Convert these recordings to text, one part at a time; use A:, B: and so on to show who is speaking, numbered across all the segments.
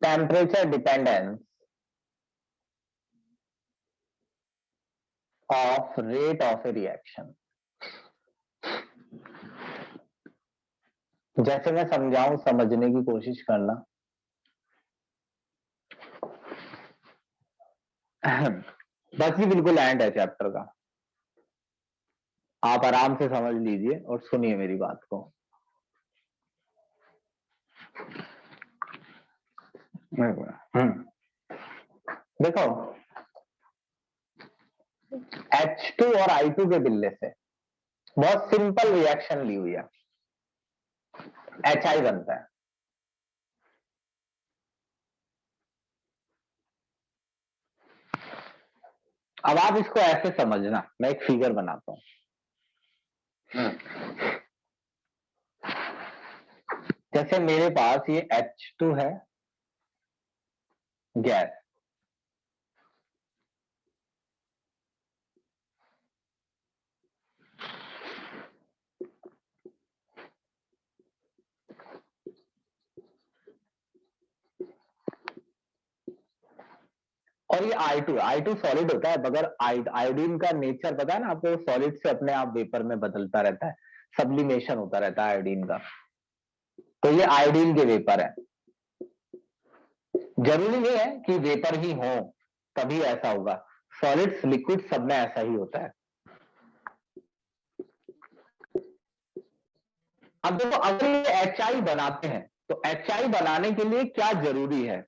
A: Temperature dependence of rate of A reaction. जैसे मैं समझाऊं, समझने की कोशिश करना। बस ये बिल्कुल एंड है चैप्टर का, आप आराम से समझ लीजिए और सुनिए मेरी बात को। देखो, H2 और I2 के बिल्ले से बहुत सिंपल रिएक्शन ली हुई है, HI बनता है। अब आप इसको ऐसे समझना, मैं एक फिगर बनाता हूं। जैसे मेरे पास ये H2 है, गैस, और ये I2 सॉलिड होता है, मगर आयोडीन का नेचर पता है ना आपको, सॉलिड से अपने आप वेपर में बदलता रहता है, सब्लिमेशन होता रहता है आयोडीन का। तो ये आयोडीन के वेपर है। जरूरी नहीं है कि वेपर ही हो तभी ऐसा होगा, सॉलिड्स लिक्विड सब में ऐसा ही होता है। अब देखो, अगर ये HI बनाते हैं तो HI बनाने के लिए क्या जरूरी है।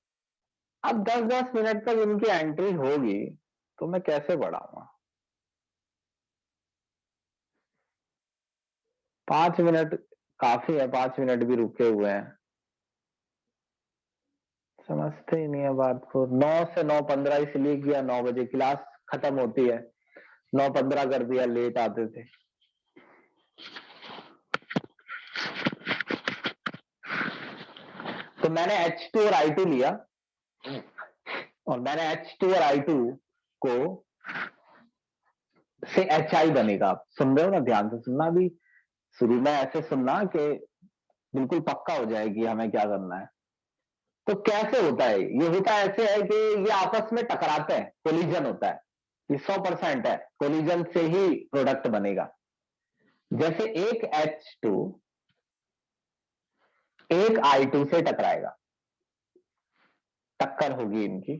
A: अब 10-10 मिनट तक इनकी एंट्री होगी तो मैं कैसे बढ़ाऊंगा। 5 मिनट काफी है, 5 मिनट भी रुके हुए हैं, समझते ही नहीं है बात को। 9 से 9:15 इसलिए किया, 9 बजे क्लास खत्म होती है, 9:15 कर दिया, लेट आते थे। तो मैंने H2 और I2 लिया, और मैंने H2 और I2 को से HI बनेगा। आप सुन रहे हो ना, ध्यान से सुनना, अभी शुरू में ऐसे सुनना कि बिल्कुल पक्का हो जाए कि हमें क्या करना है। तो कैसे होता है, ये होता है ऐसे है कि ये आपस में टकराते हैं, कोलिजन होता है, ये 100% है, कोलिजन से ही प्रोडक्ट बनेगा। जैसे एक H2 एक I2 से टकराएगा, टक्कर होगी इनकी,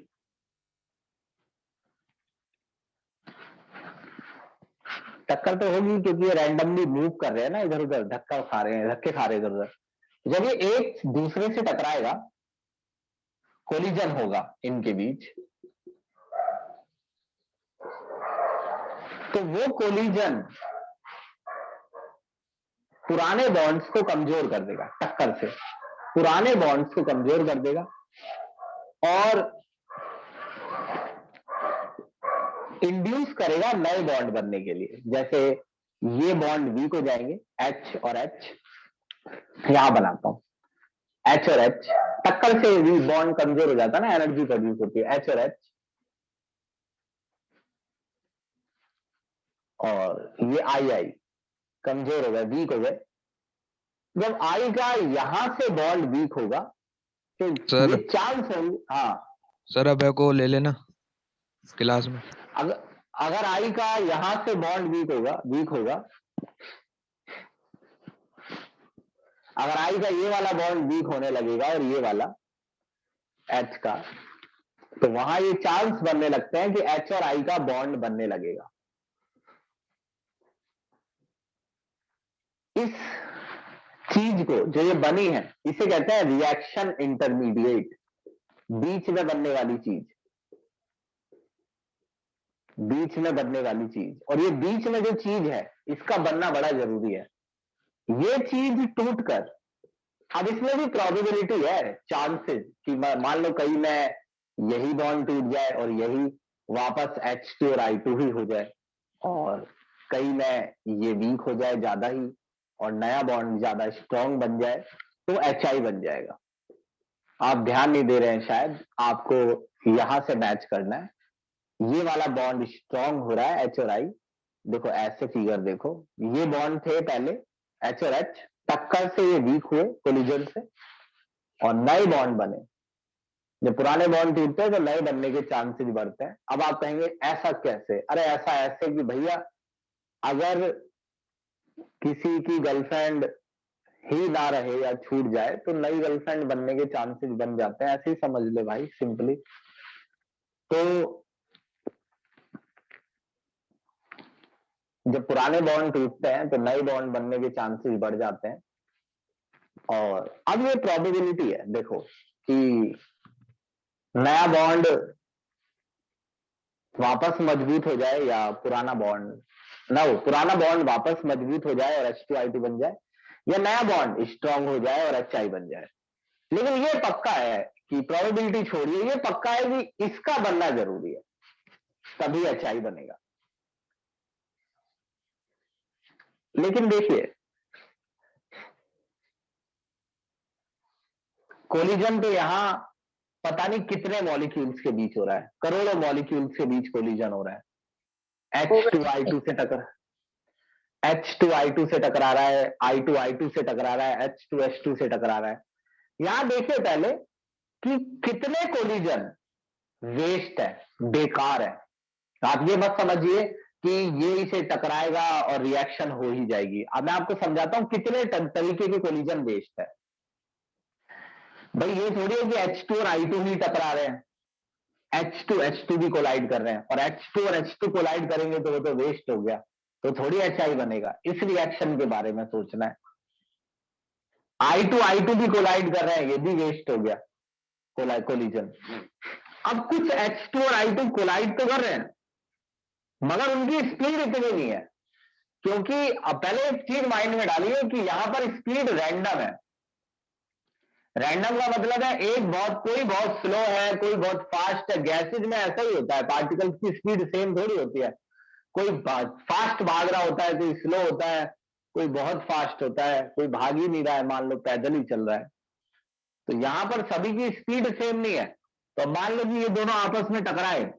A: टक्कर तो होगी क्योंकि ये रैंडमली मूव कर रहे हैं ना इधर उधर, धक्का खा रहे हैं, धक्के खा रहे हैं इधर उधर। जब ये एक दूसरे से टकराएगा, कोलिजन होगा इनके बीच, तो वो कोलिजन पुराने बॉन्ड्स को कमजोर कर देगा, टक्कर से पुराने बॉन्ड्स को कमजोर कर देगा, और इंड्यूस करेगा नए बॉन्ड बनने के लिए। जैसे ये बॉन्ड वीक हो जाएंगे, H और H, यहां बनाता हूं, H और H, टक्कर से भी बॉन्ड कमजोर हो जाता है ना, एनर्जी प्रोड्यूस होती है, H और ये I कमजोर हो गए, वीक हो गए। जब I का यहां से बॉन्ड वीक होगा तो
B: सर
A: ये चांस होंगे। हाँ
B: सर, अब को ले लेना क्लास में।
A: अगर अगर I का यहां से बॉन्ड वीक होगा, अगर I का ये वाला बॉन्ड वीक होने लगेगा और ये वाला H का, तो वहां ये चांस बनने लगते हैं कि H और I का बॉन्ड बनने लगेगा। इस चीज को जो ये बनी है इसे कहते हैं रिएक्शन इंटरमीडिएट, बीच में बनने वाली चीज, बीच में बनने वाली चीज। और ये बीच में जो चीज है इसका बनना बड़ा जरूरी है। ये चीज टूटकर, अब इसमें भी प्रोबेबिलिटी है, चांसेस कि मान लो कहीं में यही बॉन्ड टूट जाए और यही वापस H2 और I2 ही हो जाए, और कहीं में ये वीक हो जाए ज्यादा ही और नया बॉन्ड ज्यादा स्ट्रांग बन जाए, तो HI बन जाएगा। आप ध्यान नहीं दे रहे हैं शायद, आपको यहां से मैच करना है। ये वाला बॉन्ड स्ट्रांग हो रहा है H और I, देखो ऐसे फिगर देखो, ये बॉन्ड थे पहले H और H, टक्कर से ये वीक हुए कोलिजन से और नए बॉन्ड बने, जब पुराने बॉन्ड टूटते हैं तो नए बनने के चांसेस बढ़ते हैं। अब आप कहेंगे ऐसा कैसे? अरे ऐसा ऐसे कि भैया अगर किसी की गर्लफ्रेंड ही ना रहे या छूट जाए तो नई गर्लफ्रेंड बनने के चांसेस बन जाते हैं, ऐसे ही समझ ले भाई, सिंपली। तो जब पुराने बॉन्ड टूटते हैं तो नए बॉन्ड बनने के चांसेस बढ़ जाते हैं। और अब ये प्रोबेबिलिटी है, देखो, कि नया बॉन्ड वापस मजबूत हो जाए या पुराना बॉन्ड ना हो, पुराना बॉन्ड वापस मजबूत हो जाए और H2I2 बन जाए, या नया बॉन्ड स्ट्रांग हो जाए और HI बन जाए। लेकिन ये पक्का है कि प्रोबेबिलिटी छोड़िए, ये पक्का है कि इसका बनना जरूरी है, तभी HI बनेगा। लेकिन देखिए, कोलिजन तो यहां पता नहीं कितने मॉलिक्यूल्स के बीच हो रहा है, करोड़ों मॉलिक्यूल्स के बीच कोलिजन हो रहा है। H2I2 से H2I2 से टकरा रहा है, I2I2 से टकरा रहा है, H2H2 से टकरा रहा है। यहां देखिए पहले कि कितने कोलिजन वेस्ट है, बेकार है। आप ये मत समझिए कि ये इसे टकराएगा और रिएक्शन हो ही जाएगी। अब मैं आपको समझाता हूं कितने तरीके के कोलिजन वेस्ट है। भाई ये थोड़ी है कि H2 और I2 ही टकरा रहे हैं, H2 भी कोलाइड कर रहे हैं, और H2 और H2 कोलाइड करेंगे तो वो तो वेस्ट हो गया, तो थोड़ी HI बनेगा। इस रिएक्शन के बारे में सोचना है। I2 भी कोलाइड कर रहे हैं, ये भी वेस्ट हो गया कोलिजन। अब कुछ H2 और I2 कोलाइड तो कर रहे हैं, मगर उनकी स्पीड इतनी नहीं है, क्योंकि अब पहले एक चीज माइंड में डालिए कि यहां पर स्पीड रैंडम है। रैंडम का मतलब है कोई बहुत स्लो है, कोई बहुत फास्ट है। गैसेज में ऐसा ही होता है, पार्टिकल्स की स्पीड सेम थोड़ी होती है। कोई फास्ट भाग रहा होता है, कोई स्लो होता है, कोई बहुत फास्ट होता है, कोई भाग ही नहीं रहा है, मान लो पैदल ही चल रहा है। तो यहां पर सभी की स्पीड सेम नहीं है। तो मान लो कि ये दोनों आपस में टकराए,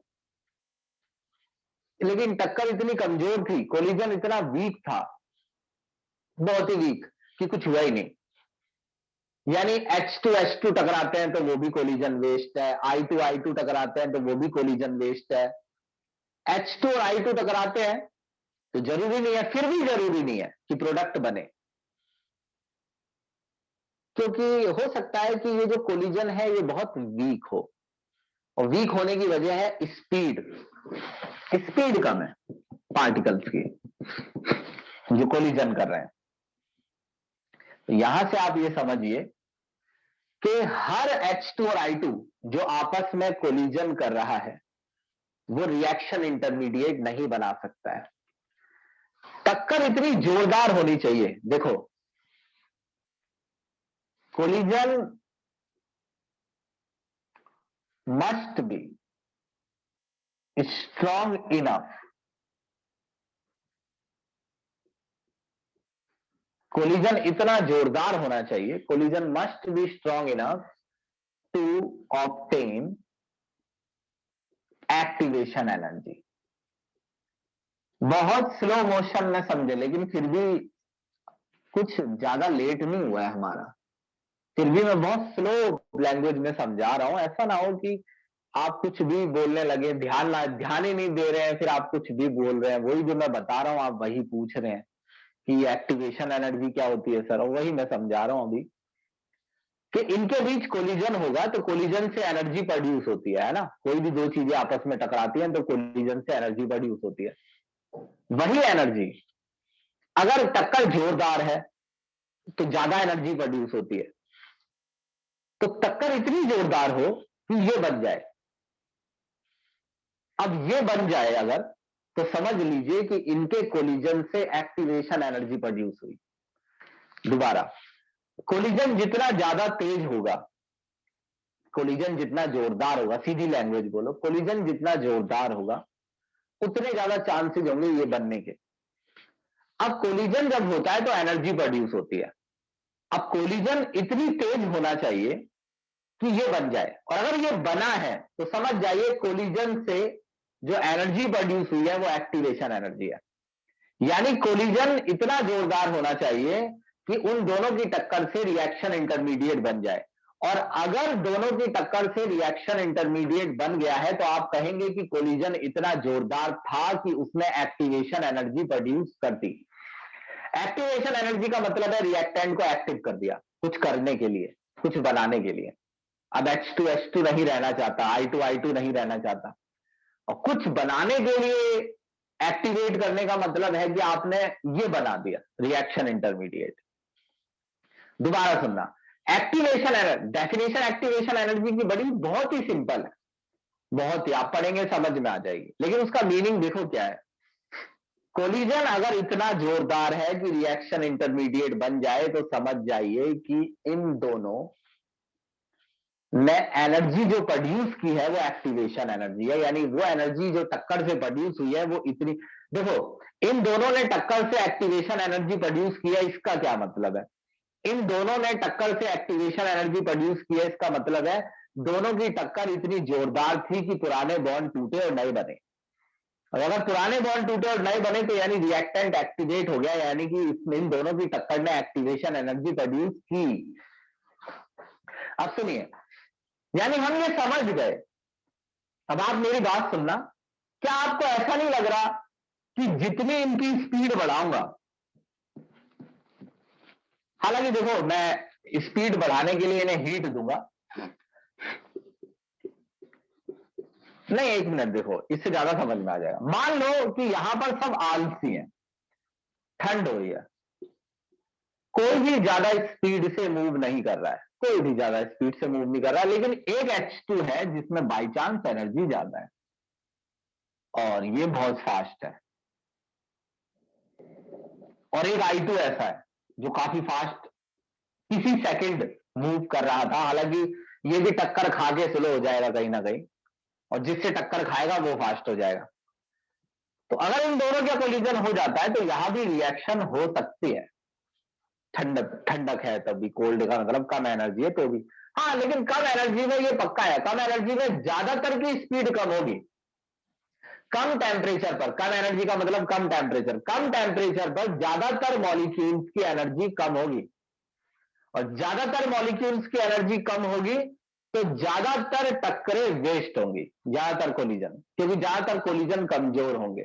A: लेकिन टक्कर इतनी कमजोर थी, कोलिजन इतना वीक था, बहुत ही वीक, कि कुछ हुआ ही नहीं। यानी H2H2 टकराते हैं तो वो भी कोलिजन वेस्ट है, I2I2 टकराते हैं तो वो भी कोलिजन वेस्ट है। H2 और I2 टकराते हैं तो जरूरी नहीं है, फिर भी जरूरी नहीं है कि प्रोडक्ट बने, क्योंकि हो सकता है कि ये जो कोलिजन है ये बहुत वीक हो, और वीक होने की वजह है स्पीड कम है पार्टिकल्स की जो कोलिजन कर रहे हैं। तो यहां से आप ये समझिए कि हर H2 और I2 जो आपस में कोलिजन कर रहा है वो रिएक्शन इंटरमीडिएट नहीं बना सकता है। टक्कर इतनी जोरदार होनी चाहिए। देखो, collision must be strong enough, collision इतना जोरदार होना चाहिए, collision must be strong enough to obtain activation energy. बहुत स्लो मोशन में समझे, लेकिन फिर भी कुछ ज्यादा लेट नहीं हुआ है हमारा, फिर भी मैं बहुत स्लो लैंग्वेज में समझा रहा हूं। ऐसा ना हो कि आप कुछ भी बोलने लगे, ध्यान ही नहीं दे रहे हैं, फिर आप कुछ भी बोल रहे हैं। वही जो मैं बता रहा हूं आप वही पूछ रहे हैं कि एक्टिवेशन एनर्जी क्या होती है सर, और वही मैं समझा रहा हूं अभी कि इनके बीच कोलिजन होगा तो कोलिजन से एनर्जी प्रोड्यूस होती है ना। कोई भी दो चीजें आपस में टकराती हैं तो कोलिजन से एनर्जी प्रोड्यूस होती है। वही एनर्जी अगर टक्कर जोरदार है तो ज्यादा एनर्जी प्रोड्यूस होती है। तो टक्कर इतनी जोरदार हो कि ये बन जाए। अब ये बन जाए अगर, तो समझ लीजिए कि इनके कोलिजन से एक्टिवेशन एनर्जी प्रोड्यूस हुई। दोबारा, कोलिजन जितना ज्यादा तेज होगा, कोलिजन जितना जोरदार होगा, सीधी लैंग्वेज बोलो, कोलिजन जितना जोरदार होगा उतने ज्यादा चांसेस होंगे ये बनने के। अब कोलिजन जब होता है तो एनर्जी प्रोड्यूस होती है। अब कोलिजन इतनी तेज होना चाहिए कि ये बन जाए, और अगर ये बना है तो समझ जाइए कोलिजन से जो एनर्जी प्रोड्यूस हुई है वो एक्टिवेशन एनर्जी है। यानी कोलिजन इतना जोरदार होना चाहिए कि उन दोनों की टक्कर से रिएक्शन इंटरमीडिएट बन जाए, और अगर दोनों की टक्कर से रिएक्शन इंटरमीडिएट बन गया है तो आप कहेंगे कि कोलिजन इतना जोरदार था कि उसने एक्टिवेशन एनर्जी प्रोड्यूस कर दी। एक्टिवेशन एनर्जी का मतलब है रिएक्टेंट को एक्टिव कर दिया कुछ करने के लिए, कुछ बनाने के लिए। अब H2 नहीं रहना चाहता, I2 नहीं रहना चाहता, और कुछ बनाने के लिए एक्टिवेट करने का मतलब है कि आपने ये बना दिया रिएक्शन इंटरमीडिएट। दोबारा सुनना, activation energy, definition activation energy की बड़ी बहुत ही सिंपल है, बहुत ही, आप पढ़ेंगे समझ में आ जाएगी, लेकिन उसका मीनिंग देखो क्या है। कोलिजन अगर इतना जोरदार है कि रिएक्शन इंटरमीडिएट बन जाए तो समझ जाइए कि इन दोनों ने एनर्जी जो प्रोड्यूस की है वो एक्टिवेशन एनर्जी है, यानी वो एनर्जी जो टक्कर से प्रोड्यूस हुई है वो इतनी। देखो, इन दोनों ने टक्कर से एक्टिवेशन एनर्जी प्रोड्यूस की है, इसका क्या मतलब है? इन दोनों ने टक्कर से एक्टिवेशन एनर्जी प्रोड्यूस की है, इसका मतलब है दोनों की टक्कर इतनी जोरदार थी कि पुराने बॉन्ड टूटे और नए बने। और अगर पुराने बॉन्ड टूटे और नए बने तो यानी रिएक्टेंट एक्टिवेट हो गया, यानी कि इन दोनों की टक्कर ने एक्टिवेशन एनर्जी प्रोड्यूस की। अब सुनिए, यानी हम ये समझ गए। अब आप मेरी बात सुनना, क्या आपको ऐसा नहीं लग रहा कि जितनी इनकी स्पीड बढ़ाऊंगा, हालांकि देखो मैं स्पीड बढ़ाने के लिए इन्हें हीट दूंगा, नहीं एक मिनट, देखो इससे ज्यादा समझ में आ जाएगा। मान लो कि यहां पर सब आलसी हैं, ठंड हो रही है, कोई भी ज्यादा स्पीड से मूव नहीं कर रहा है, कोई भी ज्यादा स्पीड से मूव नहीं कर रहा है, लेकिन एक H2 है जिसमें बाई चांस एनर्जी ज्यादा है और ये बहुत फास्ट है, और एक I2 ऐसा है जो काफी फास्ट किसी सेकंड मूव कर रहा था, हालांकि ये भी टक्कर खा के स्लो हो जाएगा कहीं ना कहीं, और जिससे टक्कर खाएगा वो फास्ट हो जाएगा। तो अगर इन दोनों का कोलिजन हो जाता है तो यहां भी रिएक्शन हो सकती है, ठंडक है तब भी, कोल्ड का मतलब कम एनर्जी है तो भी। हाँ, लेकिन कम एनर्जी में ये पक्का है, कम एनर्जी में ज्यादातर की स्पीड कम होगी। कम टेम्परेचर पर, कम एनर्जी का मतलब कम टेम्परेचर, कम टेम्परेचर पर ज्यादातर मॉलिक्यूल्स की एनर्जी कम होगी, और ज्यादातर मॉलिक्यूल्स की एनर्जी कम होगी तो ज्यादातर टक्करें वेस्ट होंगी, ज्यादातर कोलिजन, क्योंकि ज्यादातर कोलिजन कमजोर होंगे।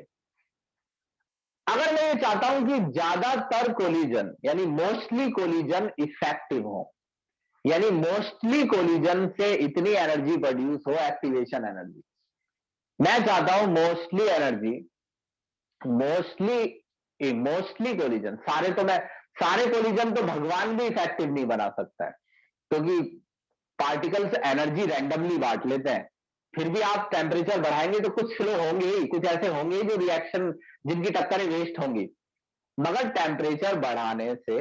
A: अगर मैं ये चाहता हूं कि ज्यादातर कोलिजन यानी मोस्टली कोलिजन इफेक्टिव हो, यानी मोस्टली कोलिजन से इतनी एनर्जी प्रोड्यूस हो, एक्टिवेशन एनर्जी, मैं चाहता हूं मोस्टली एनर्जी, मोस्टली कोलिजन, सारे कोलिजन तो भगवान भी इफेक्टिव नहीं बना सकता है, क्योंकि पार्टिकल्स एनर्जी रैंडमली बांट लेते हैं। फिर भी आप टेम्परेचर बढ़ाएंगे तो कुछ स्लो होंगे ही, कुछ ऐसे होंगे ही जो रिएक्शन जिनकी टक्करें वेस्ट होंगी, मगर टेम्परेचर बढ़ाने से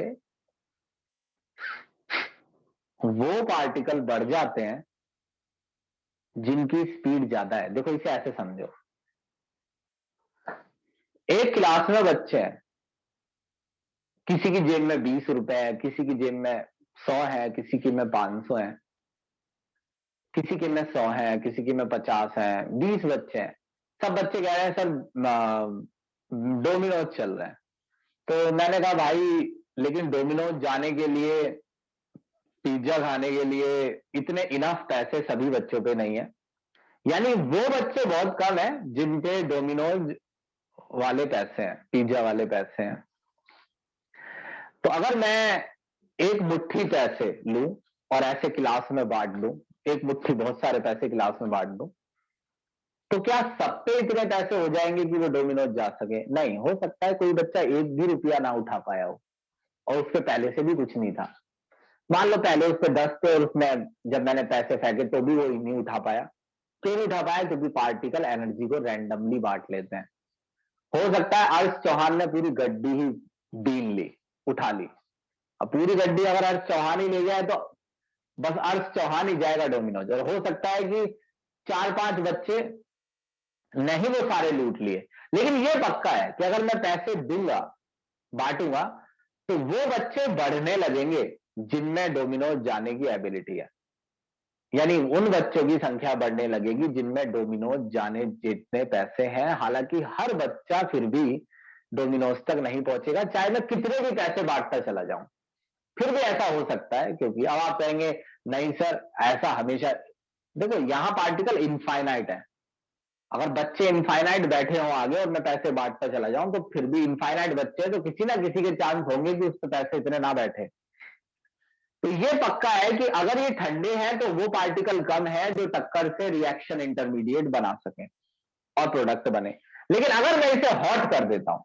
A: वो पार्टिकल बढ़ जाते हैं जिनकी स्पीड ज्यादा है। देखो इसे ऐसे समझो, एक क्लास में बच्चे हैं, किसी की जेब में 20 रुपए है, किसी की जेब में 100 है, किसी की में 500 है, किसी की में 100 है, किसी की में 50 है, 20 बच्चे हैं, सब बच्चे कह रहे हैं सर डोमिनोज चल रहे हैं। तो मैंने कहा भाई लेकिन डोमिनोज जाने के लिए, पिज्जा खाने के लिए इतने इनफ पैसे सभी बच्चों पे नहीं है, यानी वो बच्चे बहुत कम है जिन पे डोमिनोज वाले पैसे हैं, पिज्जा वाले पैसे हैं। तो अगर मैं एक मुट्ठी पैसे लूं और ऐसे क्लास में बांट दूं, एक मुट्ठी बहुत सारे पैसे क्लास में बांट दूं, तो क्या सब पे इतने पैसे हो जाएंगे कि वो डोमिनोज जा सके? नहीं, हो सकता है कोई बच्चा एक भी रुपया ना उठा पाया हो और उसके पहले से भी कुछ नहीं था। मान लो पहले उस पे 10 थे और उसमें जब मैंने पैसे फेंके तो भी वो नहीं उठा पाया। क्यों नहीं उठा पाया? क्योंकि पार्टिकल एनर्जी को रैंडमली बांट लेते हैं। हो सकता है अर्श चौहान ने पूरी गड्डी ही बीन ली, उठा ली। अब पूरी गड्डी अगर अर्श चौहान ही ले जाए तो बस अर्श चौहान ही जाएगा डोमिनोज, और हो सकता है कि 4-5 बच्चे नहीं वो सारे लूट लिए। लेकिन ये पक्का है कि अगर मैं पैसे दूंगा, बांटूंगा, तो वो बच्चे बढ़ने लगेंगे जिनमें डोमिनोज जाने की एबिलिटी है, यानी उन बच्चों की संख्या बढ़ने लगेगी जिनमें डोमिनोज जाने जितने पैसे हैं। हालांकि हर बच्चा फिर भी डोमिनोज तक नहीं पहुंचेगा, चाहे मैं कितने भी पैसे बांटता चला जाऊं। फिर भी ऐसा हो सकता है, क्योंकि अब आप कहेंगे नहीं सर ऐसा हमेशा, देखो यहां पार्टिकल इनफाइनाइट है। अगर बच्चे इनफाइनाइट बैठे हों आगे और मैं पैसे बांटता चला जाऊं, तो फिर भी इनफाइनाइट बच्चे हैं, तो किसी ना किसी के चांस होंगे कि उस पर पैसे इतने ना बैठे। तो ये पक्का है कि अगर ये ठंडे हैं तो वो पार्टिकल कम है जो टक्कर से रिएक्शन इंटरमीडिएट बना सके और प्रोडक्ट बने। लेकिन अगर मैं इसे हॉट कर देता हूं,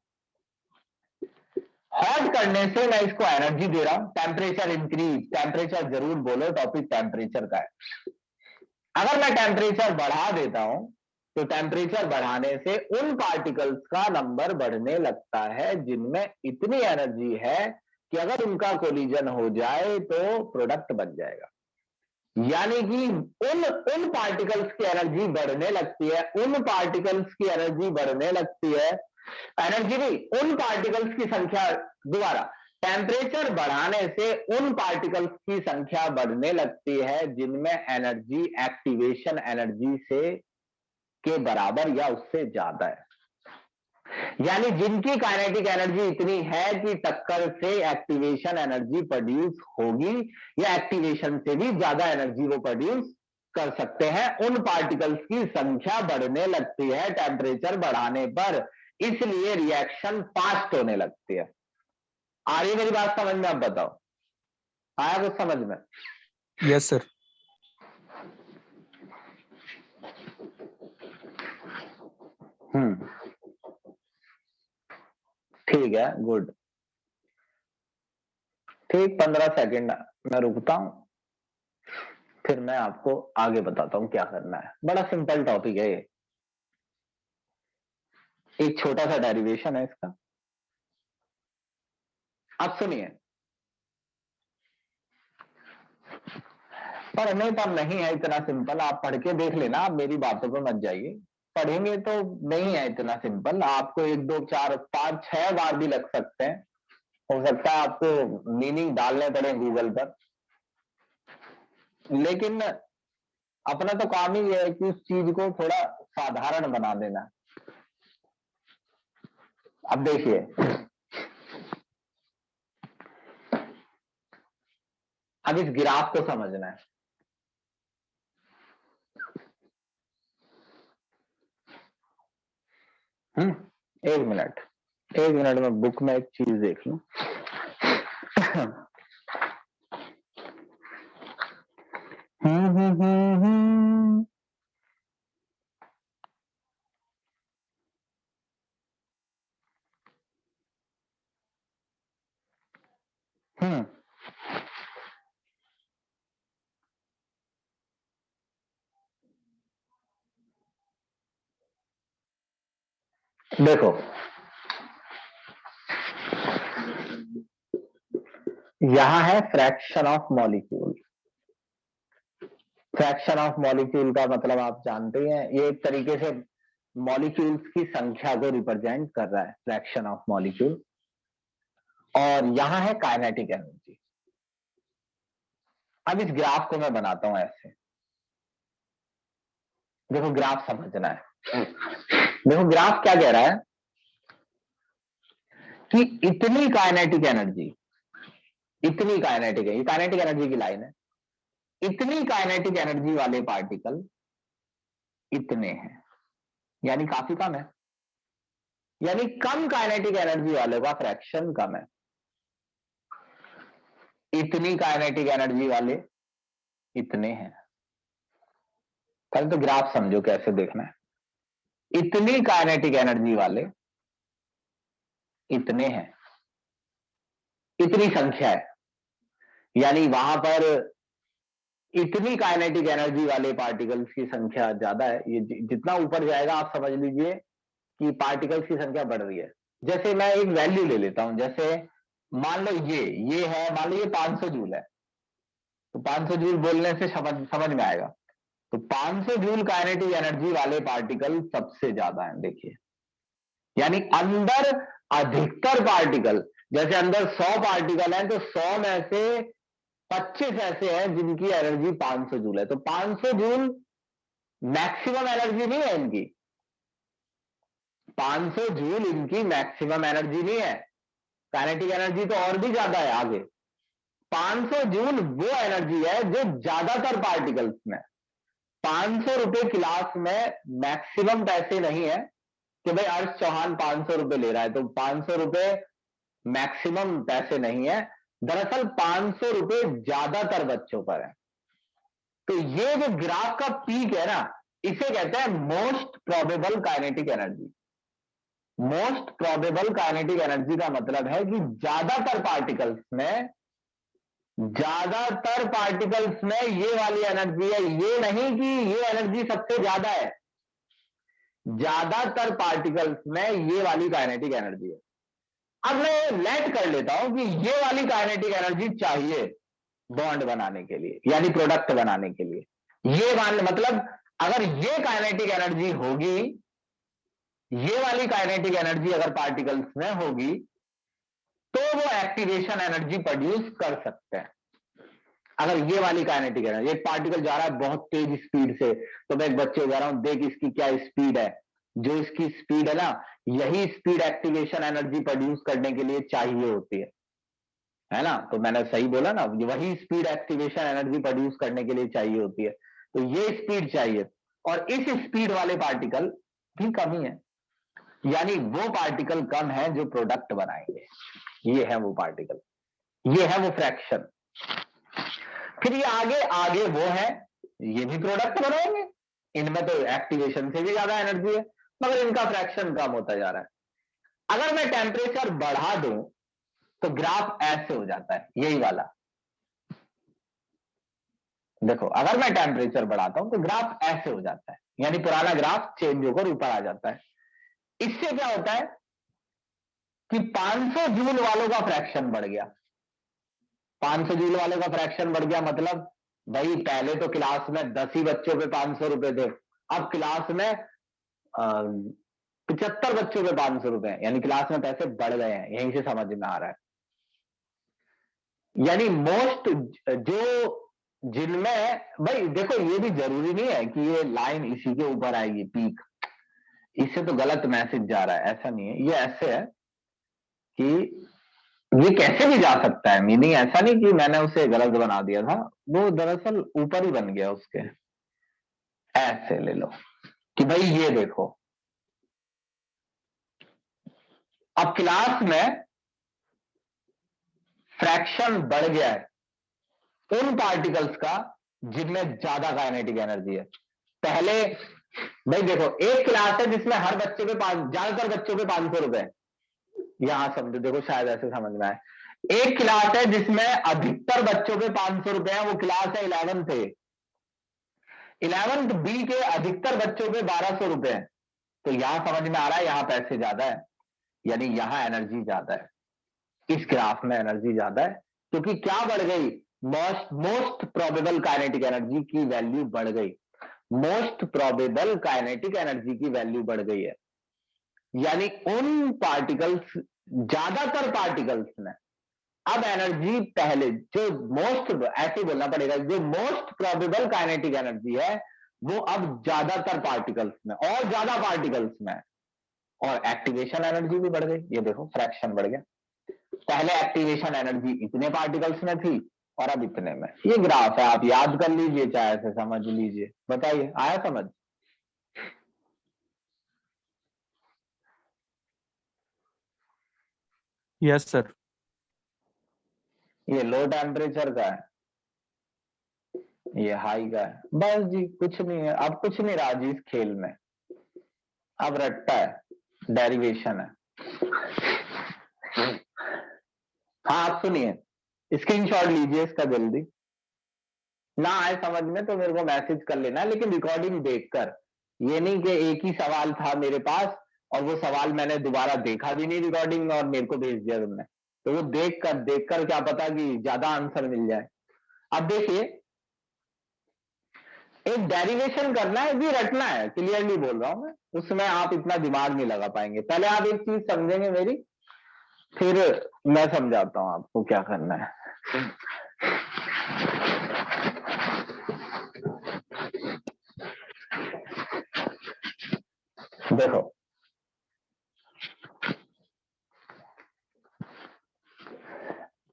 A: हॉट करने से मैं इसको एनर्जी दे रहा हूं, टेम्परेचर इंक्रीज, टेम्परेचर जरूर बोलो, टॉपिक टेम्परेचर का है। अगर मैं टेम्परेचर बढ़ा देता हूं, तो टेम्परेचर बढ़ाने से उन पार्टिकल्स का नंबर बढ़ने लगता है जिनमें इतनी एनर्जी है कि अगर उनका कोलिजन हो जाए तो प्रोडक्ट बन जाएगा। यानी कि उन उन पार्टिकल्स की एनर्जी बढ़ने लगती है, उन पार्टिकल्स की एनर्जी बढ़ने लगती है, एनर्जी नहीं, उन पार्टिकल्स की संख्या, दोबारा, टेम्परेचर बढ़ाने से उन पार्टिकल्स की संख्या बढ़ने लगती है जिनमें एनर्जी एक्टिवेशन एनर्जी से के बराबर या उससे ज्यादा है। यानी जिनकी काइनेटिक एनर्जी इतनी है कि टक्कर से एक्टिवेशन एनर्जी प्रोड्यूस होगी, या एक्टिवेशन से भी ज्यादा एनर्जी वो प्रोड्यूस कर सकते हैं, उन पार्टिकल्स की संख्या बढ़ने लगती है टेम्परेचर बढ़ाने पर, इसलिए रिएक्शन फास्ट होने लगती है। आ रही मेरी बात समझ में? आप बताओ, आया कुछ समझ में?
B: Yes sir.
A: ठीक है, गुड। ठीक, 15 सेकंड मैं रुकता हूं, फिर मैं आपको आगे बताता हूं क्या करना है। बड़ा सिंपल टॉपिक है ये, एक छोटा सा डेरिवेशन है इसका। अब सुनिए, पढ़ने पर नहीं है इतना सिंपल, आप पढ़ के देख लेना, आप मेरी बातों पर मत जाइए। पढ़ेंगे तो नहीं है इतना सिंपल, आपको 1 2 4 5 6 बार भी लग सकते हैं, हो सकता है आपको मीनिंग डालने पड़े गूगल पर, लेकिन अपना तो काम ही है कि उस चीज को थोड़ा साधारण बना देना। अब देखिए, अब इस ग्राफ को समझना है। एक मिनट, एक मिनट में बुक में एक चीज देख लूं। हम्म। देखो, यहां है fraction of molecule. Fraction of molecule का मतलब आप जानते हैं, ये एक तरीके से मॉलिक्यूल्स की संख्या को रिप्रेजेंट कर रहा है, फ्रैक्शन ऑफ मॉलिक्यूल। और यहां है काइनेटिक एनर्जी। अब इस ग्राफ को मैं बनाता हूं ऐसे, देखो ग्राफ समझना है। देखो ग्राफ क्या कह रहा है कि इतनी काइनेटिक एनर्जी, इतनी काइनेटिक है, ये काइनेटिक एनर्जी की लाइन है, इतनी काइनेटिक एनर्जी वाले पार्टिकल इतने हैं, यानी काफी कम है, यानी कम काइनेटिक एनर्जी वाले का फ्रैक्शन कम है। इतनी काइनेटिक एनर्जी वाले इतने हैं। पहले तो ग्राफ समझो कैसे देखना है। इतनी काइनेटिक एनर्जी वाले इतने हैं, इतनी संख्या है, यानी वहां पर इतनी काइनेटिक एनर्जी वाले पार्टिकल्स की संख्या ज्यादा है। ये जितना ऊपर जाएगा आप समझ लीजिए कि पार्टिकल्स की संख्या बढ़ रही है। जैसे मैं एक वैल्यू ले लेता हूं, जैसे मान लो ये है, मान लो ये 500 जूल है, तो 500 जूल बोलने से समझ में आएगा। तो 500 जूल काइनेटिक एनर्जी वाले पार्टिकल सबसे ज्यादा हैं, देखिए, यानी अंदर अधिकतर पार्टिकल, जैसे अंदर 100 पार्टिकल हैं, तो 100 में से 25 ऐसे हैं जिनकी एनर्जी 500 जूल है। तो 500 जूल मैक्सिमम एनर्जी नहीं है इनकी, 500 जूल इनकी मैक्सिमम एनर्जी नहीं है, काइनेटिक एनर्जी तो और भी ज्यादा है आगे। 500 जूल वो एनर्जी है जो ज्यादातर पार्टिकल्स में। 500 रुपए क्लास में मैक्सिमम पैसे नहीं है कि भाई अर्श चौहान 500 रुपए ले रहा है तो 500 रुपए मैक्सिमम पैसे नहीं है। दरअसल 500 रुपए ज्यादातर बच्चों पर है। तो ये जो ग्राफ का पीक है ना, इसे कहते हैं most probable kinetic energy. Most probable kinetic energy का मतलब है कि ज्यादातर पार्टिकल्स में ये वाली एनर्जी है। ये नहीं कि ये एनर्जी सबसे ज्यादा है, ज्यादातर पार्टिकल्स में ये वाली काइनेटिक एनर्जी है। अब मैं लेट कर लेता हूं कि ये वाली काइनेटिक एनर्जी चाहिए बॉन्ड बनाने के लिए, यानी प्रोडक्ट बनाने के लिए। ये मतलब अगर ये काइनेटिक एनर्जी होगी, ये वाली काइनेटिक एनर्जी अगर पार्टिकल्स में होगी तो वो एक्टिवेशन एनर्जी प्रोड्यूस कर सकते हैं। अगर ये वाली काइनेटिक एनर्जी, एक पार्टिकल जा रहा है बहुत तेज स्पीड से, तो मैं एक बच्चे को कह रहा हूं देख इसकी क्या स्पीड है, जो इसकी स्पीड है ना, यही स्पीड एक्टिवेशन एनर्जी प्रोड्यूस करने के लिए चाहिए होती है ना। तो मैंने सही बोला ना, वही स्पीड एक्टिवेशन एनर्जी प्रोड्यूस करने के लिए चाहिए होती है। तो ये स्पीड चाहिए, और इस स्पीड वाले पार्टिकल भी कम ही है, यानी वो पार्टिकल कम है जो प्रोडक्ट बनाएंगे। ये है वो पार्टिकल, ये है वो फ्रैक्शन। फिर ये आगे आगे वो है, ये भी प्रोडक्ट बनाएंगे, इनमें तो एक्टिवेशन से भी ज्यादा एनर्जी है, मगर इनका फ्रैक्शन कम होता जा रहा है। अगर मैं टेम्परेचर बढ़ा दूं तो ग्राफ ऐसे हो जाता है, यही वाला। देखो अगर मैं टेम्परेचर बढ़ाता हूं तो ग्राफ ऐसे हो जाता है, यानी पुराना ग्राफ चेंज होकर ऊपर आ जाता है। इससे क्या होता है कि 500 जूल वालों का फ्रैक्शन बढ़ गया। 500 जूल वालों का फ्रैक्शन बढ़ गया मतलब भाई पहले तो क्लास में 10 ही बच्चों पे 500 रुपए थे, अब क्लास में 75 बच्चों पे 500 रुपए, यानी क्लास में पैसे बढ़ गए हैं। यहीं से समझ में आ रहा है, यानी मोस्ट जो जिनमें, भाई देखो ये भी जरूरी नहीं है कि ये लाइन इसी के ऊपर आएगी पीक, इससे तो गलत मैसेज जा रहा है। ऐसा नहीं है, ये ऐसे है कि ये कैसे भी जा सकता है, मीनिंग ऐसा नहीं कि मैंने उसे गलत बना दिया था, वो दरअसल ऊपर ही बन गया उसके। ऐसे ले लो कि भाई ये देखो, अब क्लास में फ्रैक्शन बढ़ गया है उन पार्टिकल्स का जिनमें ज्यादा काइनेटिक एनर्जी है। पहले भाई देखो एक क्लास है जिसमें हर बच्चे पे ज्यादातर बच्चों पे 500 रुपए, यहां समझो, देखो शायद ऐसे समझ में आए। एक क्लास है जिसमें अधिकतर बच्चों पे 500 रुपए है, वो क्लास है 11th ए। 11th बी के अधिकतर बच्चों पे 1200 रुपए है। तो यहां समझ में आ रहा है यहां पैसे ज्यादा है, यानी यहां एनर्जी ज्यादा है, इस ग्राफ में एनर्जी ज्यादा है, क्योंकि क्या बढ़ गई, मोस्ट प्रोबेबल काइनेटिक एनर्जी की वैल्यू बढ़ गई। मोस्ट प्रोबेबल काइनेटिक एनर्जी की वैल्यू बढ़ गई है, यानी उन पार्टिकल्स, ज्यादातर पार्टिकल्स में अब एनर्जी पहले जो मोस्ट, ऐसे बोलना पड़ेगा, जो मोस्ट प्रोबेबल काइनेटिक एनर्जी है वो अब ज्यादातर पार्टिकल्स में और ज्यादा पार्टिकल्स में, और एक्टिवेशन एनर्जी भी बढ़ गई। ये देखो फ्रैक्शन बढ़ गया, पहले एक्टिवेशन एनर्जी इतने पार्टिकल्स में थी और अब इतने में। ये ग्राफ है, आप याद कर लीजिए चाहे से समझ लीजिए। बताइए आया समझ?
B: Yes sir.
A: ये लो टेम्परेचर का है, ये हाई का है, बस जी कुछ नहीं है। अब कुछ नहीं रहा जी इस खेल में, अब रट्टा है, डेरिवेशन है। हाँ आप सुनिए, स्क्रीनशॉट लीजिए इसका जल्दी, ना आए समझ में तो मेरे को मैसेज कर लेना, लेकिन रिकॉर्डिंग देखकर। ये नहीं कि एक ही सवाल था मेरे पास और वो सवाल मैंने दोबारा देखा भी नहीं रिकॉर्डिंग में और मेरे को भेज दिया तुमने, तो वो देखकर क्या पता कि ज्यादा आंसर मिल जाए। अब देखिए, एक डेरिवेशन करना है भी, रटना है, क्लियरली बोल रहा हूं मैं, उसमें आप इतना दिमाग नहीं लगा पाएंगे। पहले आप एक चीज समझेंगे मेरी, फिर मैं समझाता हूं आपको क्या करना है। देखो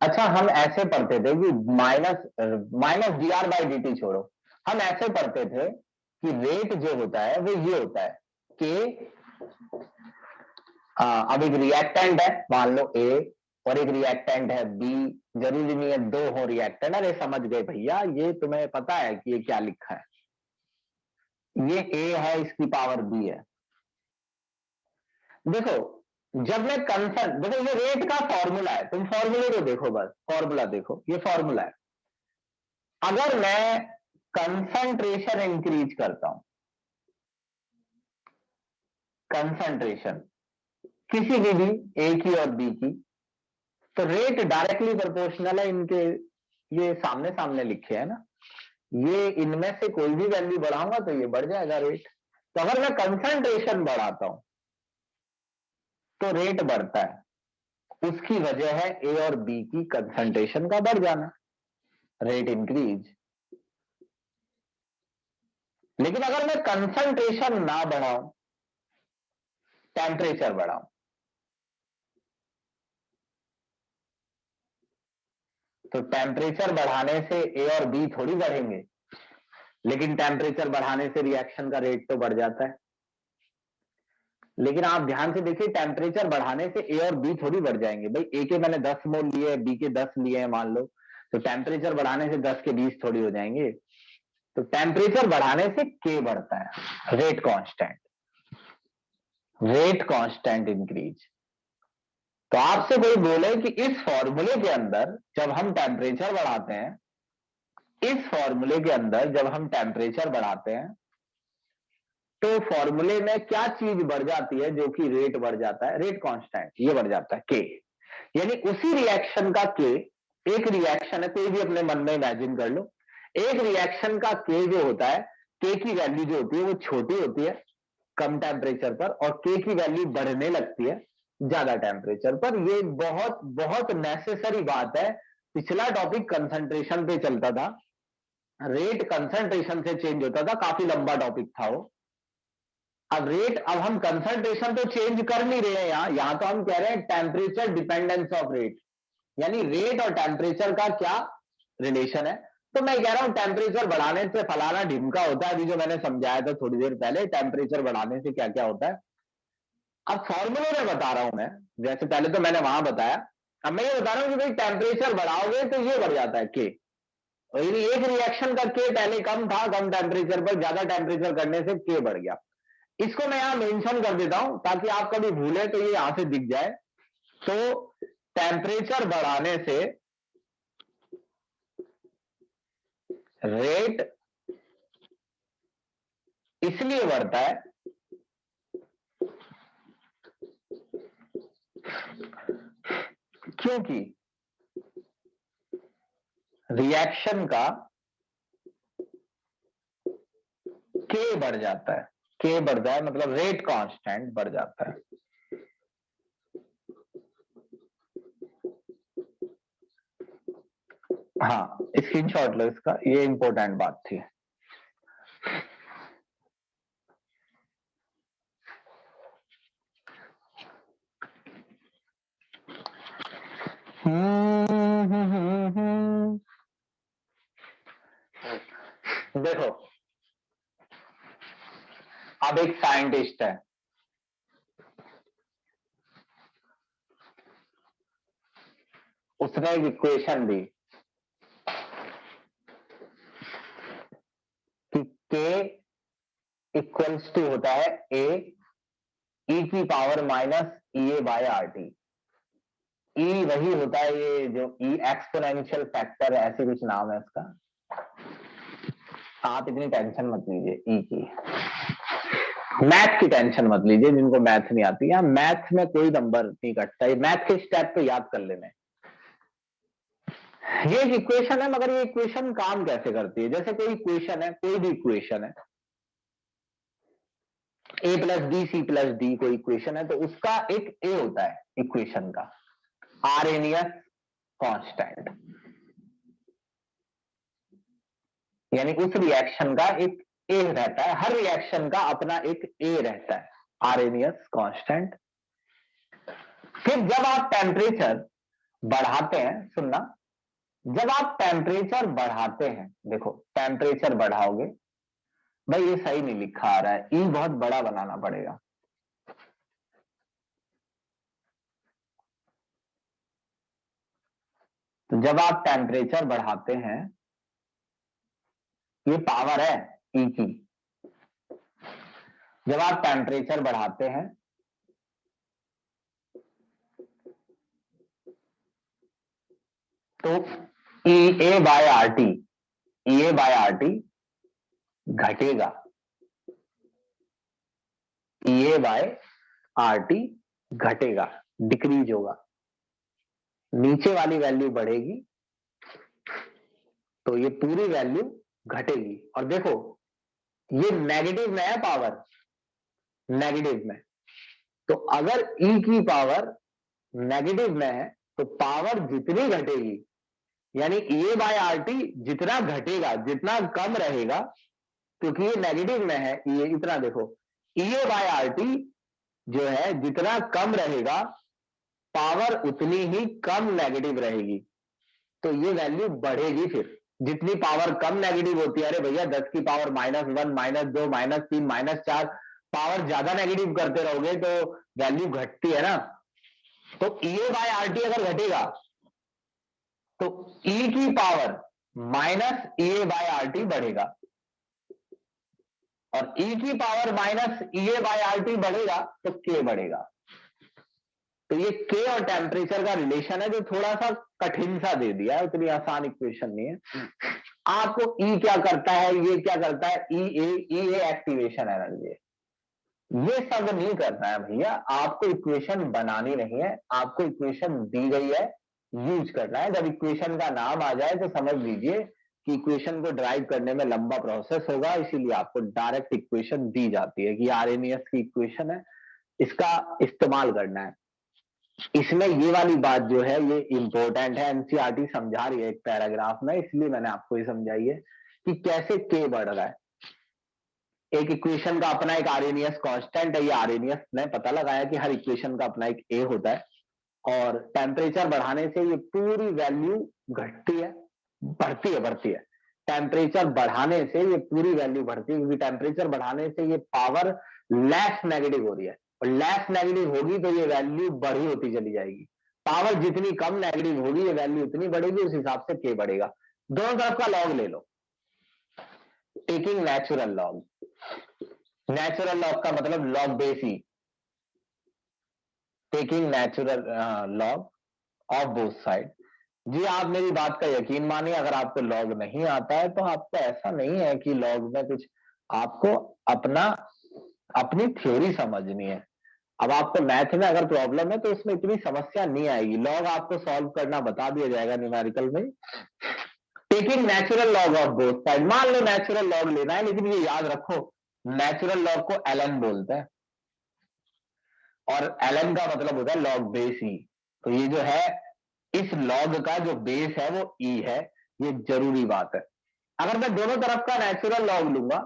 A: अच्छा, जैसा हम ऐसे पढ़ते थे कि माइनस dr/dt छोड़ो, हम ऐसे पढ़ते थे कि रेट जो होता है वो ये होता है कि अब एक रिएक्टेंट है मान लो A और एक रिएक्टेंट है B, जरूरी नहीं है दो हो रिएक्टेंट। अरे समझ गए भैया, ये तुम्हें पता है कि ये क्या लिखा है, ये A है, इसकी पावर B है। देखो जब मैं कंसर्न, देखो ये रेट का फॉर्मूला है, तुम फॉर्मूले को देखो, बस फॉर्मूला देखो, ये फॉर्मूला है। अगर मैं कंसंट्रेशन इंक्रीज करता हूं, कंसंट्रेशन किसी भी ए की और बी की, तो रेट डायरेक्टली प्रोपोर्शनल है इनके, ये सामने सामने लिखे है ना, ये इनमें से कोई भी वैल्यू बढ़ाऊंगा तो ये बढ़ जाएगा रेट। तो अगर मैं कंसंट्रेशन बढ़ाता हूं तो रेट बढ़ता है, उसकी वजह है ए और बी की कंसंट्रेशन का बढ़ जाना, रेट इंक्रीज। लेकिन अगर मैं कंसंट्रेशन ना बढ़ाऊं, टेम्परेचर बढ़ाऊं, तो टेम्परेचर बढ़ाने से ए और बी थोड़ी बढ़ेंगे, लेकिन टेम्परेचर बढ़ाने से रिएक्शन का रेट तो बढ़ जाता है। लेकिन आप ध्यान से देखिए, टेम्परेचर बढ़ाने से ए और बी थोड़ी बढ़ जाएंगे। भाई ए के मैंने 10 मोल लिए, बी के 10 लिए हैं मान लो, तो टेम्परेचर बढ़ाने से 10 के 20 थोड़ी हो जाएंगे। तो टेम्परेचर बढ़ाने से के बढ़ता है, rate constant, rate constant increase. तो आपसे कोई बोले कि इस फॉर्मूले के अंदर जब हम टेम्परेचर बढ़ाते हैं, इस फॉर्मूले के अंदर जब हम टेम्परेचर बढ़ाते हैं तो फॉर्मूले में क्या चीज बढ़ जाती है जो कि रेट बढ़ जाता है, रेट कांस्टेंट, ये बढ़ जाता है के। यानी उसी रिएक्शन का के, एक रिएक्शन है, कोई भी अपने मन में इमेजिन कर लो, एक रिएक्शन का के जो होता है, के की वैल्यू जो होती है वो छोटी होती है कम टेम्परेचर पर, और के की वैल्यू बढ़ने लगती है ज्यादा टेम्परेचर पर। ये बहुत बहुत नेसेसरी बात है। पिछला टॉपिक कंसंट्रेशन पे चलता था, रेट कंसंट्रेशन से चेंज होता था, काफी लंबा टॉपिक था वो। अब रेट, अब हम कंसंट्रेशन तो चेंज कर नहीं रहे हैं, यहां तो हम कह रहे हैं टेम्परेचर डिपेंडेंस ऑफ रेट, यानी रेट और टेम्परेचर का क्या रिलेशन है। तो मैं कह रहा हूं टेम्परेचर बढ़ाने से फलाना ढिमका होता है, अभी जो मैंने समझाया था थोड़ी देर पहले, टेम्परेचर बढ़ाने से क्या क्या होता है। अब फॉर्मूले में बता रहा हूं मैं, जैसे पहले तो मैंने वहां बताया, अब मैं ये बता रहा हूं कि भाई टेम्परेचर बढ़ाओगे तो ये बढ़ जाता है के। और यदि एक रिएक्शन का के पहले कम था, कम टेम्परेचर पर, ज्यादा टेम्परेचर करने से के बढ़ गया। इसको मैं यहां मेंशन कर देता हूं ताकि आप कभी भूले तो ये यहां से दिख जाए। तो टेम्परेचर बढ़ाने से रेट इसलिए बढ़ता है क्योंकि रिएक्शन का के बढ़ जाता है, के बढ़ता है मतलब रेट कांस्टेंट बढ़ जाता है। हाँ, स्क्रीनशॉट लो इसका, ये इंपॉर्टेंट बात थी। देखो अब एक साइंटिस्ट है, उसने एक इक्वेशन दी कि के इक्वल्स टू होता है ए ई की power minus E A by R T. ई वही होता है ये जो ई एक्सपोनेंशियल फैक्टर है, ऐसे कुछ नाम है इसका, आप इतनी टेंशन मत लीजिए ई की, मैथ की टेंशन मत लीजिए, जिनको मैथ नहीं आती है, मैथ में कोई नंबर नहीं कटता, ये मैथ के स्टेप तो याद कर लेने। ये एक इक्वेशन है, मगर ये इक्वेशन काम कैसे करती है, जैसे कोई इक्वेशन है, कोई भी इक्वेशन है, A plus B C plus D कोई इक्वेशन है, तो उसका एक ए होता है इक्वेशन का, आरएनियस कांस्टेंट, यानी उस रिएक्शन का एक ए रहता है, हर रिएक्शन का अपना एक ए रहता है, आरएनियस कांस्टेंट। फिर जब आप टेम्परेचर बढ़ाते हैं, सुनना, जब आप टेम्परेचर बढ़ाते हैं, देखो टेम्परेचर बढ़ाओगे, भाई ये सही नहीं लिखा आ रहा है, ई बहुत बड़ा बनाना पड़ेगा। तो जब आप टेम्परेचर बढ़ाते हैं, ये पावर है ई की, जब आप टेम्परेचर बढ़ाते हैं तो ई A by R T, E A by R T घटेगा, ई ए बाय आर टी घटेगा, डिक्रीज होगा, नीचे वाली वैल्यू बढ़ेगी तो ये पूरी वैल्यू घटेगी। और देखो ये नेगेटिव में है पावर, नेगेटिव में, तो अगर ई की पावर नेगेटिव में है तो पावर जितनी घटेगी, यानी ए बाय आर टी जितना घटेगा, जितना कम रहेगा, क्योंकि ये नेगेटिव में है, ये इतना देखो, ए बाय आर टी जो है जितना कम रहेगा, पावर उतनी ही कम नेगेटिव रहेगी, तो ये वैल्यू बढ़ेगी। फिर जितनी पावर कम नेगेटिव होती है, अरे भैया 10 की पावर -1, -2, -3, -4, पावर ज्यादा नेगेटिव करते रहोगे तो वैल्यू घटती है ना। तो ई ए बाय आर टी अगर घटेगा तो ई की power minus E A by R T बढ़ेगा, और ई की power minus E A by R T बढ़ेगा तो के बढ़ेगा। तो ये के और टेम्परेचर का रिलेशन है जो थोड़ा सा कठिन सा दे दिया है, उतनी आसान इक्वेशन नहीं है। आपको ई क्या करता है, ये क्या करता है, ई ए एक्टिवेशन एनर्जी, ये सब नहीं करना है भैया, आपको इक्वेशन बनानी नहीं है, आपको इक्वेशन दी गई है, यूज करना है। जब इक्वेशन का नाम आ जाए तो समझ लीजिए कि इक्वेशन को ड्राइव करने में लंबा प्रोसेस होगा, इसीलिए आपको डायरेक्ट इक्वेशन दी जाती है कि आरएनएस की इक्वेशन है, इसका इस्तेमाल करना है। इसमें ये वाली बात जो है ये इंपॉर्टेंट है, एनसीईआरटी समझा रही है एक पैराग्राफ में, इसलिए मैंने आपको ये समझाई है कि कैसे के बढ़ रहा है। एक इक्वेशन का अपना एक आरएनएस कांस्टेंट है, ये आरएनएस ने पता लगाया कि हर इक्वेशन का अपना एक ए होता है, और टेम्परेचर बढ़ाने से ये पूरी वैल्यू घटती है, बढ़ती है। टेम्परेचर बढ़ाने से ये पूरी वैल्यू बढ़ती है, क्योंकि टेम्परेचर बढ़ाने से ये पावर लेस नेगेटिव हो रही है, और लेस नेगेटिव होगी तो ये वैल्यू बढ़ी होती चली जाएगी। पावर जितनी कम नेगेटिव होगी ये वैल्यू उतनी बढ़ेगी, उस हिसाब से के बढ़ेगा। दोनों तरफ का लॉग ले लो, taking natural log, natural log का मतलब log base E, taking natural log of both side. जी आप मेरी बात का यकीन मानिए, अगर आपको लॉग नहीं आता है तो आपको ऐसा नहीं है कि लॉग में कुछ, आपको अपनी थ्योरी समझनी है। अब आपको मैथ में अगर प्रॉब्लम है तो उसमें इतनी समस्या नहीं आएगी, लॉग आपको सॉल्व करना बता दिया जाएगा न्यूमेरिकल में। Taking natural log of both side, मान लो नेचुरल लॉग लेना है, लेकिन ये याद रखो नेचुरल लॉग को एलएन बोलते हैं, और एलएन का मतलब होता है लॉग बेस ई। तो ये जो है इस लॉग का जो बेस है वो ई है, ये जरूरी बात है। अगर मैं दोनों तरफ का नेचुरल लॉग लूंगा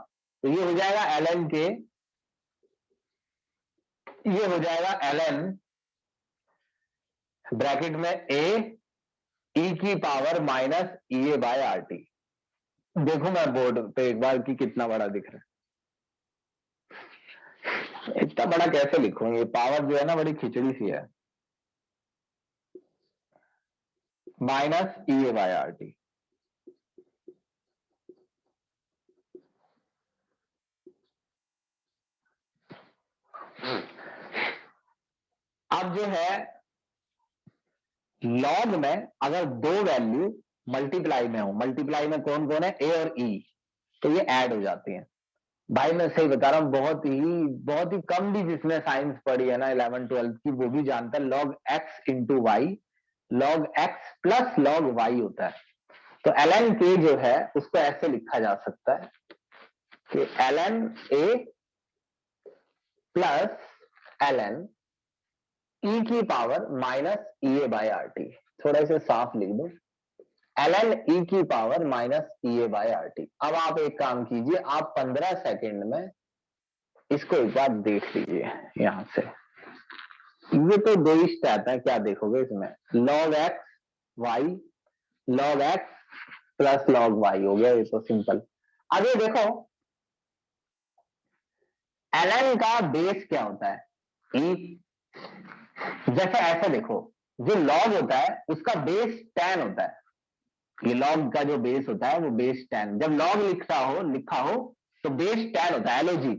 A: तो ये हो जाएगा एलएन के, ये हो जाएगा एलएन ब्रैकेट में ए ई की power minus E A by R T. देखो मैं बोर्ड पे एक बार कि कितना बड़ा दिख रहा है, इतना बड़ा कैसे लिखूं, ये पावर जो है ना बड़ी खिचड़ी सी है, minus E A by R T. अब जो है लॉग में अगर दो वैल्यू मल्टीप्लाई में हो, मल्टीप्लाई में कौन कौन है, ए और ई, तो ये ऐड हो जाती हैं। भाई मैं सही बता रहा हूं, बहुत ही कम भी जिसने साइंस पढ़ी है ना 11th-12th की, वो भी जानता है log x into y, log x plus log y होता है। तो ln के जो है उसको ऐसे लिखा जा सकता है कि ln ए प्लस ln ई की power minus E A by R T. थोड़ा इसे साफ लिख दो, ln ई की power minus E A by R T. अब आप एक काम कीजिए, आप 15 सेकेंड में इसको एक बार देख लीजिए यहां से। ये तो दो ही स्टेप है, क्या देखोगे इसमें, log x y log x plus log y हो गया, ये तो सिंपल। अब ये देखो ln का बेस क्या होता है, ई। जैसे ऐसा देखो, जो लॉग होता है उसका बेस 10 होता है, ये लॉग का जो बेस होता है वो बेस 10। जब लॉग लिखा हो तो बेस 10 होता है, एलओजी।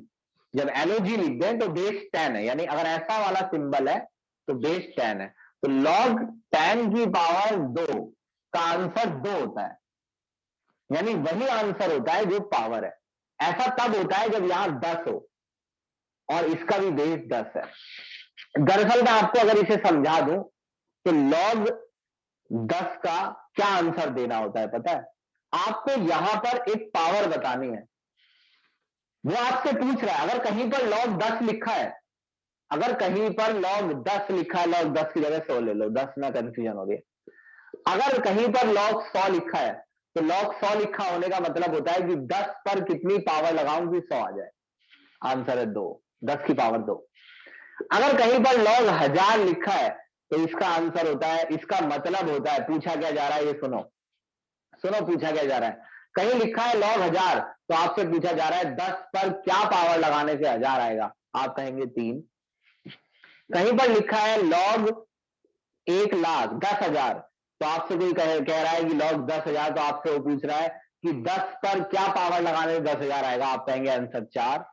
A: जब एलओजी लिख दें तो बेस 10 है, यानी अगर ऐसा वाला सिंबल है तो बेस 10 है। तो लॉग 10 की पावर 2 का आंसर 2 होता है, यानी वही आंसर होता है जो पावर है। ऐसा तब होता है जब यहां 10 हो और इसका भी बेस 10 है। दरअसल मैं आपको अगर इसे समझा दूं तो लॉग 10 का क्या आंसर देना होता है पता है? आपको यहां पर एक पावर बतानी है, वो आपसे पूछ रहा है। अगर कहीं पर log 10 लिखा है, अगर कहीं पर log 10 लिखा है, log 10 की जगह 100 ले लो, 10 में कंफ्यूजन हो रही है। अगर कहीं पर log 100 लिखा है तो log 100 लिखा होने का मतलब होता है कि 10 पर कितनी पावर लगाऊं कि 100 आ जाए। आंसर है 2, 10 की पावर 2। अगर कहीं पर log 1000 लिखा है तो इसका आंसर होता है, इसका मतलब होता है, पूछा क्या जा रहा है ये सुनो, सुनो पूछा क्या जा रहा है। कहीं लिखा है log 1000 तो आपसे पूछा जा रहा है 10 पर क्या पावर लगाने से 1000 आएगा, आप कहेंगे 3। कहीं पर लिखा है log 1,00,000 10,000 तो आपसे कोई कह रहा है कि log 10,000, तो आपसे वो पूछ रहा है कि 10 पर क्या पावर लगाने से 10,000 आएगा, आप कहेंगे आंसर 4।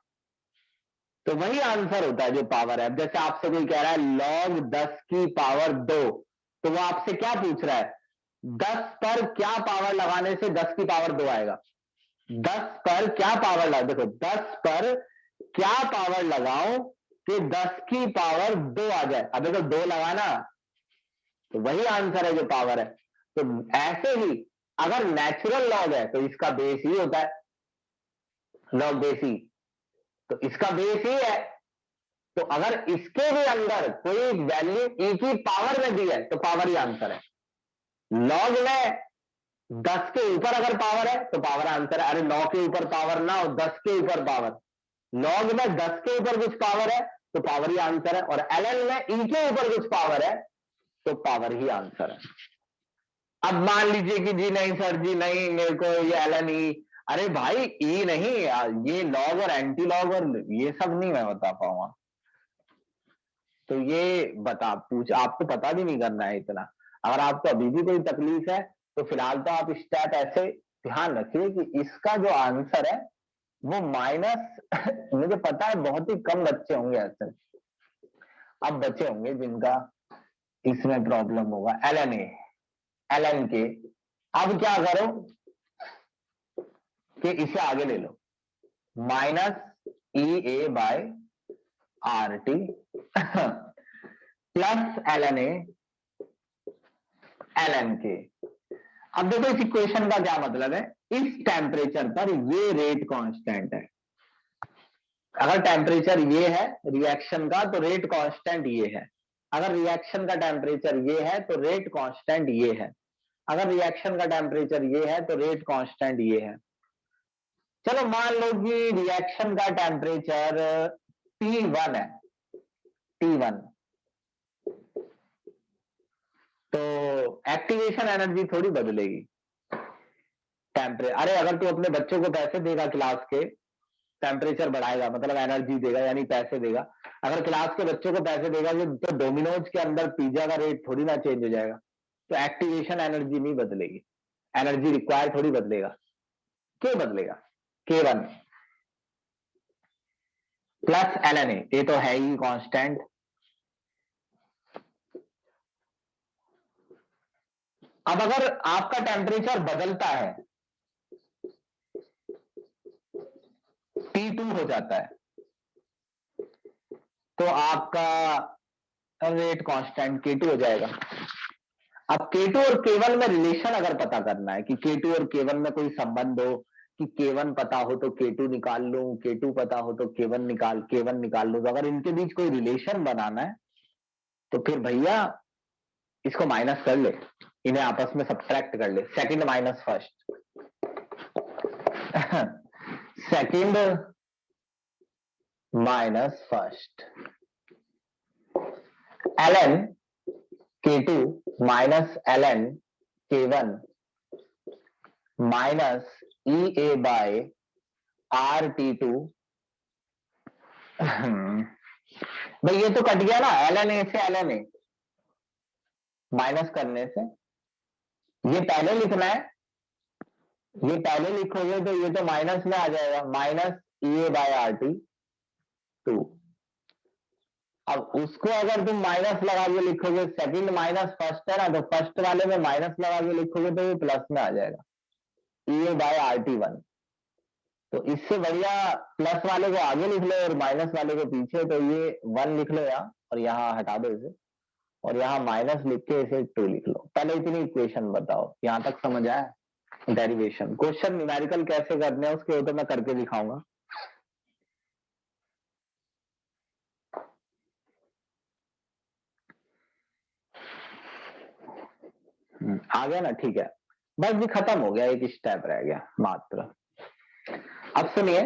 A: तो वही आंसर होता है जो पावर है। जैसे आपसे कोई कह रहा है log 10 की पावर 2, तो वो आपसे क्या पूछ रहा है, 10 पर क्या पावर लगाने से 10 की पावर 2 आएगा। 10 पर क्या पावर लगा, देखो 10 पर क्या पावर लगाओ कि 10 की पावर 2 आ जाए। अब देखो 2 लगाना तो वही आंसर है जो पावर है। तो ऐसे ही अगर नेचुरल लॉग है तो इसका बेस ही होता है, लॉग बेस ही, तो इसका बेस ही है। तो अगर इसके भी अंदर कोई वैल्यू ई की पावर में दी है तो पावर ही आंसर है। लॉग में 10 के ऊपर अगर पावर है तो पावर आंसर है। अरे 9 के ऊपर पावर ना हो, 10 के ऊपर पावर, लॉग में 10 के ऊपर कुछ पावर है तो पावर ही आंसर है, और एलएन में ई के ऊपर कुछ पावर है तो पावर ही आंसर है। अब मान लीजिए कि जी नहीं सर जी नहीं, मेरे को ये एलएन ई, अरे भाई ई नहीं, ये लॉग और एंटी लॉग और ये सब नहीं मैं बता पाऊंगा। तो ये बता पूछ आपको पता भी नहीं करना है इतना। अगर आपको अभी भी कोई तकलीफ है तो फिलहाल तो आप स्टेप ऐसे ध्यान रखिए कि इसका जो आंसर है वो माइनस मुझे पता है बहुत ही कम बच्चे होंगे ऐसे, अब बच्चे होंगे जिनका इसमें प्रॉब्लम होगा। एलएन ए, एलएन के, अब क्या करो कि इसे आगे ले लो, minus E A by R T plus ln A ln K. अब देखो इस इक्वेशन का क्या मतलब है, इस टेम्परेचर पर ये रेट कांस्टेंट है। अगर टेम्परेचर ये है रिएक्शन का तो रेट कांस्टेंट ये है। अगर रिएक्शन का टेम्परेचर ये है तो रेट कांस्टेंट ये है। अगर रिएक्शन का टेम्परेचर ये है तो रेट कांस्टेंट ये है। चलो मान लो कि रिएक्शन का टेम्परेचर T1 है, T1, तो एक्टिवेशन एनर्जी थोड़ी बदलेगी। टेम्परेचर, अरे अगर तू अपने बच्चों को पैसे देगा क्लास के, टेम्परेचर बढ़ाएगा मतलब एनर्जी देगा यानी पैसे देगा। अगर क्लास के बच्चों को पैसे देगा तो डोमिनोज के अंदर पिज्जा का रेट थोड़ी ना चेंज हो जाएगा। तो एक्टिवेशन एनर्जी नहीं बदलेगी, एनर्जी रिक्वायर थोड़ी बदलेगा। क्यों बदलेगा, K1 प्लस एलएन ए, ये तो है ही कांस्टेंट। अब अगर आपका टेम्परेचर बदलता है, T2 हो जाता है, तो आपका रेट कांस्टेंट K2 हो जाएगा। अब K2 और K1 में रिलेशन अगर पता करना है कि K2 और K1 में कोई संबंध हो, कि K1 पता हो तो K2 निकाल लूं, K2 पता हो तो K1 निकाल लूं, तो अगर इनके बीच कोई रिलेशन बनाना है तो फिर भैया इसको माइनस कर ले, इन्हें आपस में सब्ट्रैक्ट कर ले, second minus first second minus first, ln K2 minus ln K1 minus EA by RT2। भाई ये तो कट गया ना, ln A से ln A माइनस करने से। ये पहले लिखना है, ये पहले लिखोगे तो ये तो माइनस में आ जाएगा, माइनस EA बाय RT2। अब उसको अगर तुम माइनस लगा के लिखोगे, सेकंड माइनस फर्स्ट है ना, तो फर्स्ट वाले में माइनस लगा के लिखोगे तो ये प्लस में आ जाएगा, EA बाय RT1। तो इससे बढ़िया प्लस वाले को आगे लिख लो और माइनस वाले को पीछे। तो ये 1 लिख लो यहाँ, और यहाँ हटा दो इसे, और यहाँ माइनस लिख के इसे 2 लिख लो। पहले इतनी इक्वेशन बताओ, यहाँ तक समझ आया? डेरिवेशन क्वेश्चन न्यूमेरिकल कैसे करने हैं उसके तो मैं करके दिखाऊंगा। आ गया ना? ठीक है, बस भी खत्म हो गया, एक स्टेप रह गया मात्र। अब सुनिए,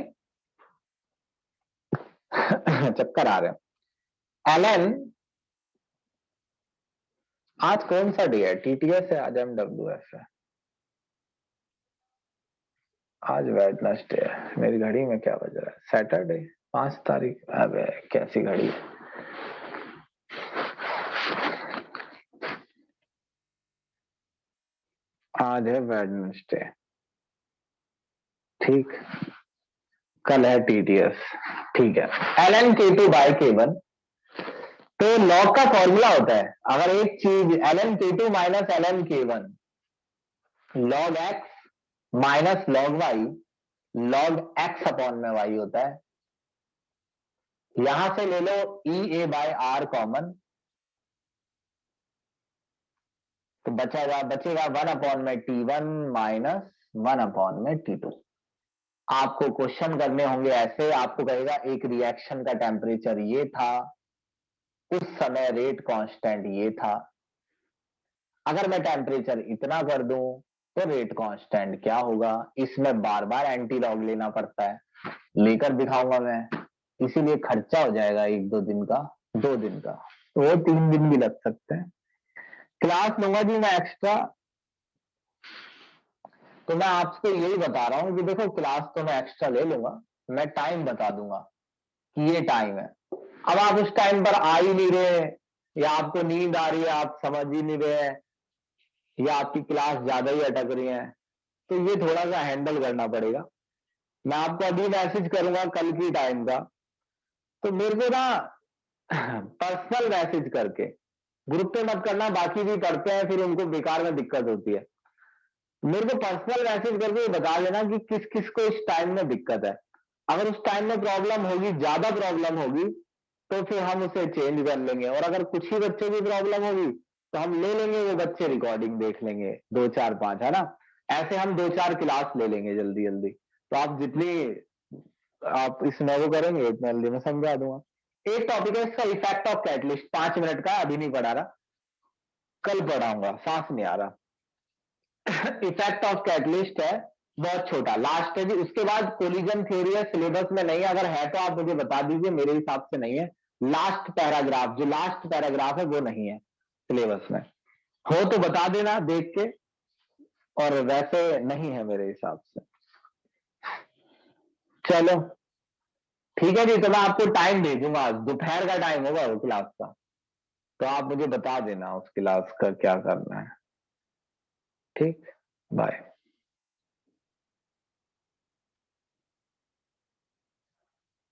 A: चक्कर आ रहे हैं। ln आज कौन सा डे है? TTS है आज, MWF है आज, वेडनेसडे है। मेरी घड़ी में क्या बज रहा है? सैटरडे 5 तारीख। अबे कैसी घड़ी है? आज है वेडनेसडे, ठीक। कल है TTS, ठीक है। ln K2 बाय K1, तो लॉग का फॉर्मूला होता है, अगर एक चीज ln K2 minus ln K1 log x minus log y log x upon में y होता है। यहां से ले लो EA बाय R कॉमन, तो बचेगा 1 अपॉन में T1 माइनस 1 अपॉन में T2। आपको क्वेश्चन करने होंगे ऐसे, आपको कहेगा एक रिएक्शन का टेम्परेचर ये था, उस समय रेट कांस्टेंट ये था, अगर मैं टेम्परेचर इतना कर दूं तो रेट कांस्टेंट क्या होगा। इसमें बार बार एंटी लॉग लेना पड़ता है, लेकर दिखाऊंगा मैं, इसीलिए खर्चा हो जाएगा 1-2 दिन का, 2 दिन का, तो वो 3 दिन भी लग सकते हैं। क्लास लूंगा जी मैं एक्स्ट्रा, तो मैं आपको यही बता रहा हूं कि देखो क्लास तो मैं एक्स्ट्रा ले लूंगा, मैं टाइम बता दूंगा कि ये टाइम है। अब आप उस टाइम पर आ ही नहीं रहे, या आपको नींद आ रही है, आप समझ ही नहीं रहे, या आपकी क्लास ज्यादा ही अटक रही है, तो ये थोड़ा सा हैंडल करना पड़ेगा। मैं आपको अभी मैसेज करूंगा कल की टाइम का, तो मेरे को ना पर्सनल मैसेज करके, ग्रुप पे मत करना, बाकी भी पढ़ते हैं फिर उनको बेकार में दिक्कत होती है। मेरे को पर्सनल मैसेज करके बता देना कि किस किस को इस टाइम में दिक्कत है। अगर उस टाइम में प्रॉब्लम होगी, ज्यादा प्रॉब्लम होगी, तो फिर हम उसे चेंज कर लेंगे, और अगर कुछ ही बच्चों की प्रॉब्लम होगी तो हम ले लेंगे, वो बच्चे रिकॉर्डिंग देख लेंगे 2 4 5, है ना। ऐसे हम 2 4 क्लास ले लेंगे जल्दी जल्दी, तो आप जितनी आप इसमें वो करेंगे इतना जल्दी मैं समझा दूंगा। एक टॉपिक है इसका, इफेक्ट ऑफ कैटलिस्ट, 5 मिनट का, अभी नहीं पढ़ा रहा, कल पढ़ाऊंगा, सांस नहीं आ रहा। इफेक्ट ऑफ कैटलिस्ट है, बहुत छोटा, लास्ट है जी। उसके बाद कोलिजन थ्योरी है, सिलेबस में नहीं है, अगर है तो आप मुझे बता दीजिए, मेरे हिसाब से नहीं है। लास्ट पैराग्राफ, जो लास्ट पैराग्राफ है वो नहीं है सिलेबस में, हो तो बता देना देख के, और वैसे नहीं है मेरे हिसाब से। चलो ठीक है जी, तो मैं आपको टाइम भेजूंगा, दोपहर का टाइम होगा वो क्लास का, तो आप मुझे बता देना उस क्लास का क्या करना है। ठीक, बाय।